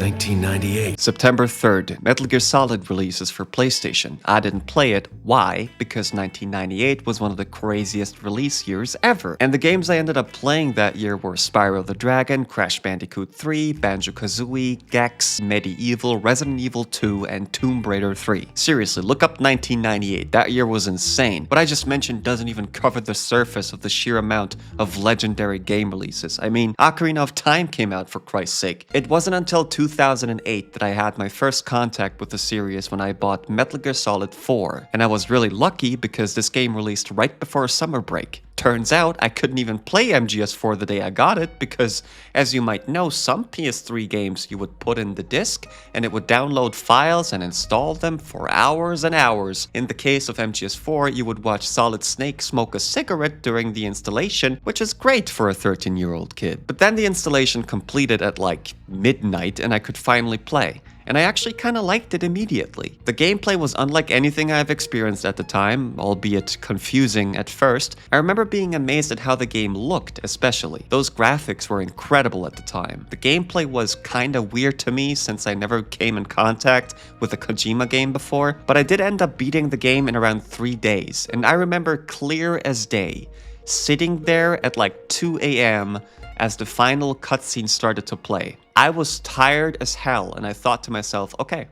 1998. September 3rd, Metal Gear Solid releases for PlayStation. I didn't play it. Why? Because 1998 was one of the craziest release years ever. And the games I ended up playing that year were Spyro the Dragon, Crash Bandicoot 3, Banjo-Kazooie, Gex, Medieval, Resident Evil 2, and Tomb Raider 3. Seriously, look up 1998. That year was insane. What I just mentioned doesn't even cover the surface of the sheer amount of legendary game releases. I mean, Ocarina of Time came out, for Christ's sake. It wasn't until 2008 that I had my first contact with the series when I bought Metal Gear Solid 4, and I was really lucky because this game released right before summer break. Turns out I couldn't even play MGS4 the day I got it because, as you might know, some PS3 games you would put in the disc and it would download files and install them for hours and hours. In the case of MGS4, you would watch Solid Snake smoke a cigarette during the installation, which is great for a 13-year-old kid. But then the installation completed at like midnight and I could finally play. And I actually kinda liked it immediately. The gameplay was unlike anything I've experienced at the time, albeit confusing at first. I remember being amazed at how the game looked, especially. Those graphics were incredible at the time. The gameplay was kinda weird to me since I never came in contact with a Kojima game before, but I did end up beating the game in around 3 days, and I remember clear as day, sitting there at like 2 a.m. as the final cutscene started to play. I was tired as hell and I thought to myself, okay,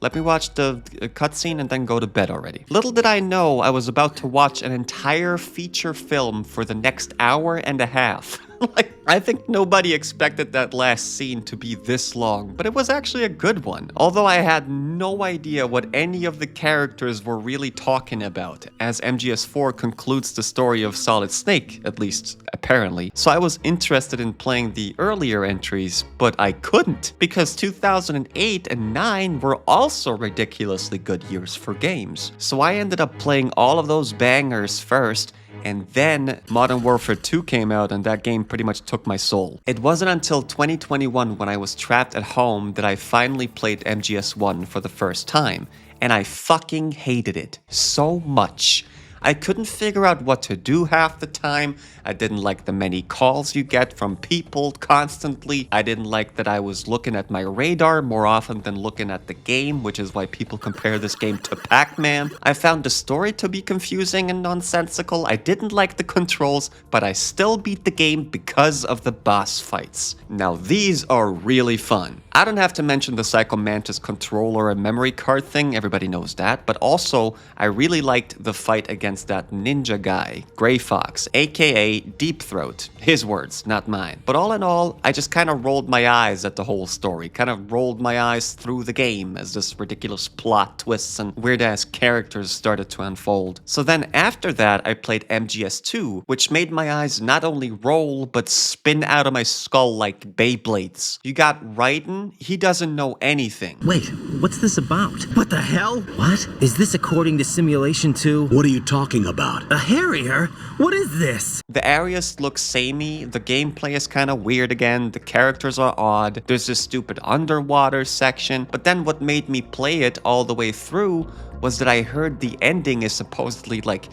let me watch the cutscene and then go to bed already. Little did I know I was about to watch an entire feature film for the next hour and a half. Like, I think nobody expected that last scene to be this long, but it was actually a good one. Although I had no idea what any of the characters were really talking about, as MGS4 concludes the story of Solid Snake, at least apparently. So I was interested in playing the earlier entries, but I couldn't, because 2008 and 9 were also ridiculously good years for games. So I ended up playing all of those bangers first, and then Modern Warfare 2 came out and that game pretty much took my soul. It wasn't until 2021 when I was trapped at home that I finally played MGS1 for the first time. And I fucking hated it so much. I couldn't figure out what to do half the time. I didn't like the many calls you get from people constantly. I didn't like that I was looking at my radar more often than looking at the game, which is why people compare this game to Pac-Man. I found the story to be confusing and nonsensical. I didn't like the controls, but I still beat the game because of the boss fights. Now these are really fun. I don't have to mention the Psycho Mantis controller and memory card thing, everybody knows that, but also I really liked the fight against that ninja guy, Gray Fox, aka Deep Throat. His words, not mine. But all in all, I just kind of rolled my eyes at the whole story, kind of rolled my eyes through the game as this ridiculous plot twists and weird-ass characters started to unfold. So then after that, I played MGS2, which made my eyes not only roll, but spin out of my skull like Beyblades. You got Raiden, he doesn't know anything. Wait, what's this about? What the hell? What? Is this according to Simulation 2? What are you talking about? A Harrier? What is this? The areas look samey, the gameplay is kind of weird again, the characters are odd, there's this stupid underwater section, but then what made me play it all the way through was that I heard the ending is supposedly like,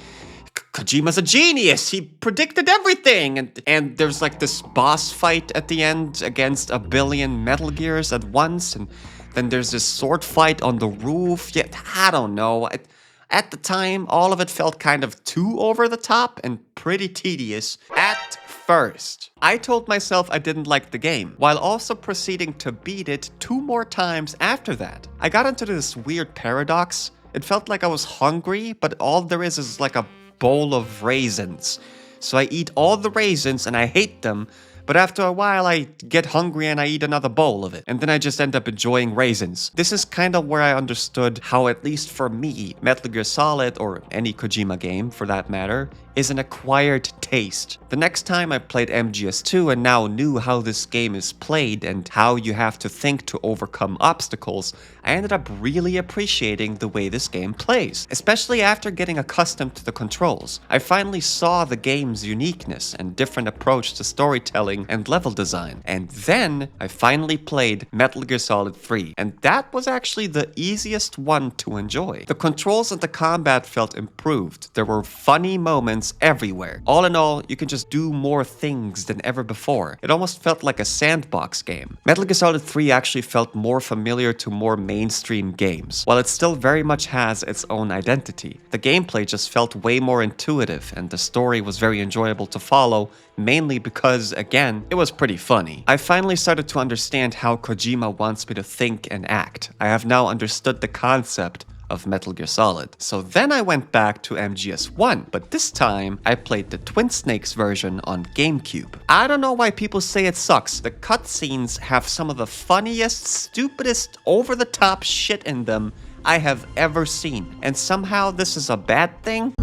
Kojima's a genius, he predicted everything, and there's like this boss fight at the end against a billion Metal Gears at once, and then there's this sword fight on the roof. Yeah, I don't know. At the time, all of it felt kind of too over the top and pretty tedious at first. I told myself I didn't like the game, while also proceeding to beat it 2 more times after that. I got into this weird paradox. It felt like I was hungry, but all there is like a bowl of raisins. So I eat all the raisins and I hate them, but after a while I get hungry and I eat another bowl of it, and then I just end up enjoying raisins. This is kind of where I understood how, at least for me, Metal Gear Solid, or any Kojima game for that matter, is an acquired taste. The next time I played MGS2 and now knew how this game is played and how you have to think to overcome obstacles, I ended up really appreciating the way this game plays, especially after getting accustomed to the controls. I finally saw the game's uniqueness and different approach to storytelling pacing, and level design. And then I finally played Metal Gear Solid 3, and that was actually the easiest one to enjoy. The controls and the combat felt improved. There were funny moments everywhere. All in all, you can just do more things than ever before. It almost felt like a sandbox game. Metal Gear Solid 3 actually felt more familiar to more mainstream games, while it still very much has its own identity. The gameplay just felt way more intuitive, and the story was very enjoyable to follow, mainly because, again, it was pretty funny. I finally started to understand how Kojima wants me to think and act. I have now understood the concept of Metal Gear Solid. So then I went back to MGS1, but this time I played the Twin Snakes version on GameCube. I don't know why people say it sucks. The cutscenes have some of the funniest, stupidest, over-the-top shit in them I have ever seen. And somehow this is a bad thing?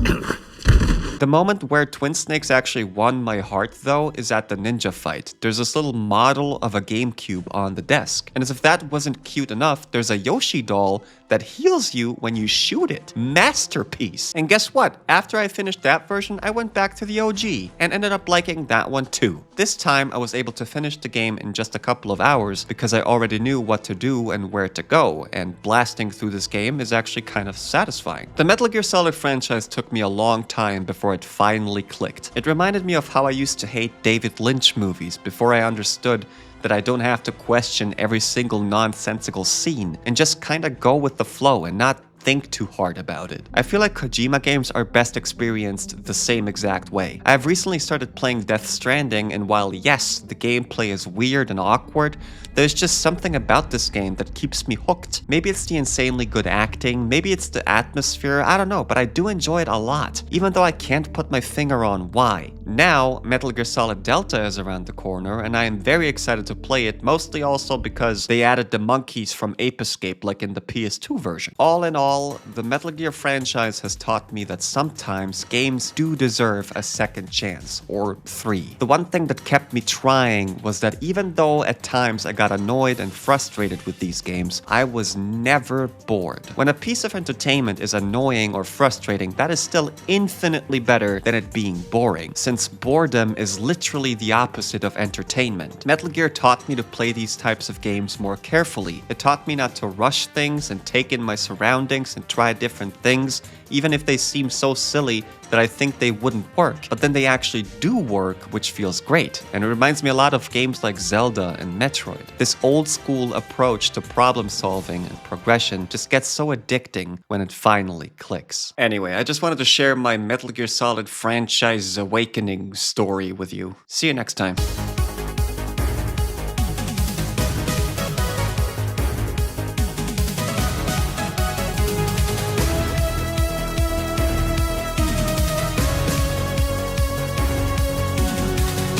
The moment where Twin Snakes actually won my heart, though, is at the ninja fight. There's this little model of a GameCube on the desk. And as if that wasn't cute enough, there's a Yoshi doll that heals you when you shoot it. Masterpiece. And guess what? After I finished that version, I went back to the OG and ended up liking that one too. This time, I was able to finish the game in just a couple of hours because I already knew what to do and where to go, and blasting through this game is actually kind of satisfying. The Metal Gear Solid franchise took me a long time before it finally clicked. It reminded me of how I used to hate David Lynch movies before I understood that I don't have to question every single nonsensical scene and just kinda go with the flow and not think too hard about it. I feel like Kojima games are best experienced the same exact way. I've recently started playing Death Stranding, and while yes, the gameplay is weird and awkward, there's just something about this game that keeps me hooked. Maybe it's the insanely good acting, maybe it's the atmosphere, I don't know, but I do enjoy it a lot, even though I can't put my finger on why. Now, Metal Gear Solid Delta is around the corner, and I am very excited to play it, mostly also because they added the monkeys from Ape Escape like in the PS2 version. All in all, the Metal Gear franchise has taught me that sometimes games do deserve a second chance, or three. The one thing that kept me trying was that even though at times I got annoyed and frustrated with these games, I was never bored. When a piece of entertainment is annoying or frustrating, that is still infinitely better than it being boring, since boredom is literally the opposite of entertainment. Metal Gear taught me to play these types of games more carefully. It taught me not to rush things and take in my surroundings and try different things, even if they seem so silly that I think they wouldn't work. But then they actually do work, which feels great. And it reminds me a lot of games like Zelda and Metroid. This old school approach to problem solving and progression just gets so addicting when it finally clicks. Anyway, I just wanted to share my Metal Gear Solid franchise awakening story with you. See you next time.